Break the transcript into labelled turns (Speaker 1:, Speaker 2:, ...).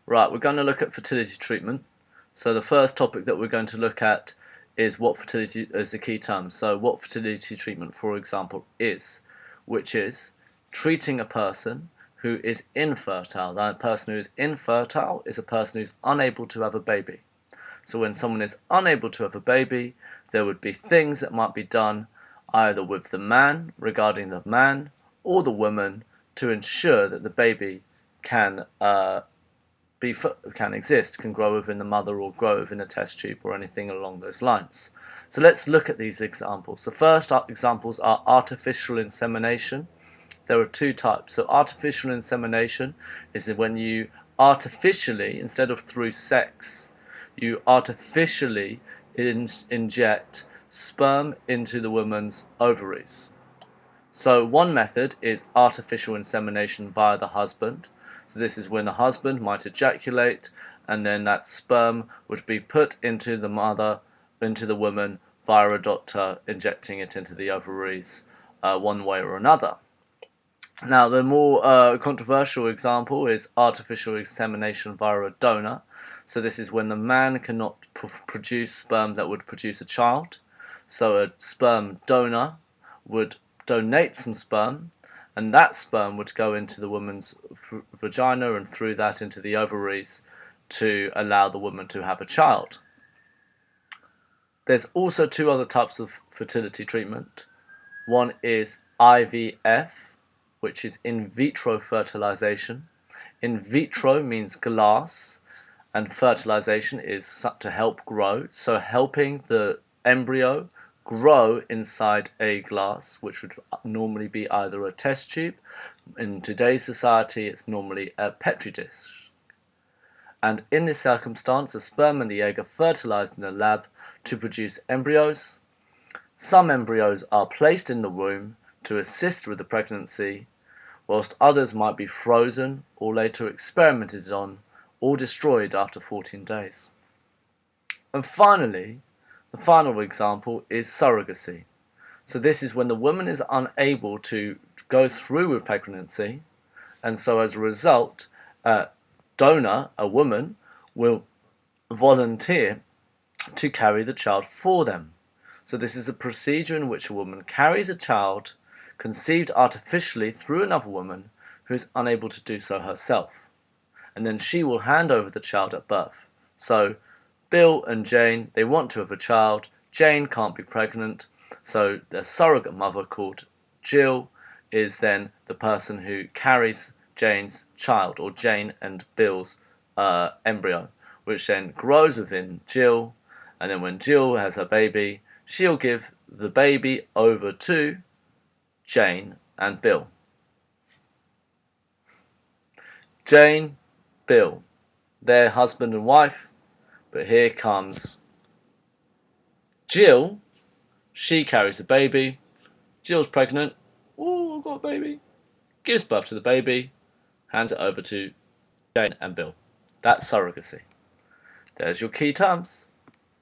Speaker 1: Right, we're going to look at fertility treatment. So the first topic that we're going to look at is what fertility is the key term. So what fertility treatment, for example, is, which is treating a person who is infertile. Now, a person who is infertile is a person who's unable to have a baby. So when someone is unable to have a baby, there would be things that might be done either with the man, regarding the man, or the woman to ensure that the baby can exist, can grow within the mother or grow within a test tube or anything along those lines. So let's look at these examples. The first examples are artificial insemination. There are two types. So artificial insemination is when you artificially, instead of through sex, you artificially inject sperm into the woman's ovaries. So one method is artificial insemination via the husband. So this is when the husband might ejaculate and then that sperm would be put into the woman via a doctor injecting it into the ovaries one way or another. Now the more controversial example is artificial insemination via a donor. So this is when the man cannot produce sperm that would produce a child. So a sperm donor would donate some sperm, and that sperm would go into the woman's vagina and through that into the ovaries to allow the woman to have a child. There's also two other types of fertility treatment. One is IVF, which is in vitro fertilization. In vitro means glass, and fertilization is to help grow, so helping the embryo grow inside a glass, which would normally be either a test tube. In today's society, it's normally a petri dish. And in this circumstance, the sperm and the egg are fertilized in a lab to produce embryos. Some embryos are placed in the womb to assist with the pregnancy, whilst others might be frozen or later experimented on or destroyed after 14 days. And finally, the final example is surrogacy. So this is when the woman is unable to go through with pregnancy, and so as a result, a donor, a woman, will volunteer to carry the child for them. So this is a procedure in which a woman carries a child conceived artificially through another woman who is unable to do so herself. And then she will hand over the child at birth. So Bill and Jane, they want to have a child. Jane can't be pregnant, so their surrogate mother called Jill is then the person who carries Jane's child, or Jane and Bill's embryo, which then grows within Jill, and then when Jill has her baby, she'll give the baby over to Jane and Bill. Jane, Bill, they're husband and wife. But here comes Jill. She carries the baby. Jill's pregnant. Oh, I've got a baby. Gives birth to the baby. Hands it over to Jane and Bill. That's surrogacy. There's your key terms.